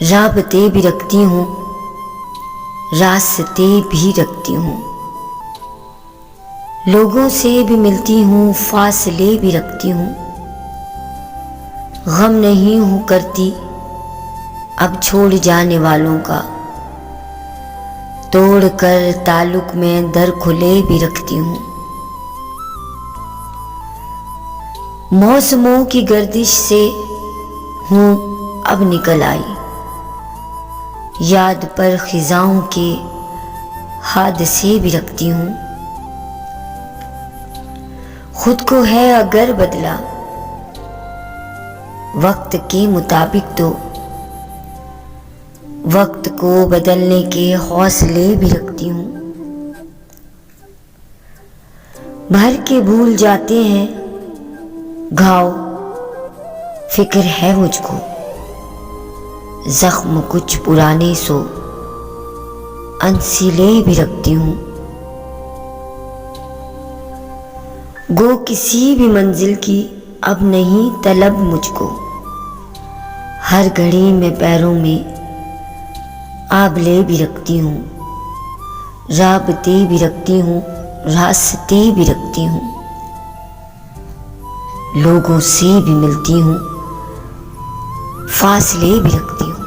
राबते भी रखती हूँ, रास्ते भी रखती हूँ, लोगों से भी मिलती हूँ, फासले भी रखती हूँ। गम नहीं हूँ करती अब छोड़ जाने वालों का, तोड़ कर ताल्लुक में दर खुले भी रखती हूँ। मौसमों की गर्दिश से हूँ अब निकल आई, याद पर खिजाओं के हादसे भी रखती हूँ। खुद को है अगर बदला वक्त के मुताबिक, तो वक्त को बदलने के हौसले भी रखती हूँ। भर के भूल जाते हैं घाव, फिक्र है मुझको जख्म कुछ पुराने, सो अनसिले भी रखती हूँ। गो किसी भी मंजिल की अब नहीं तलब मुझको, हर घड़ी में पैरों में आबले भी रखती हूँ, राबते भी रखती हूँ, रास्ते भी रखती हूँ, लोगों से भी मिलती हूँ, फासले भी रखती हूँ।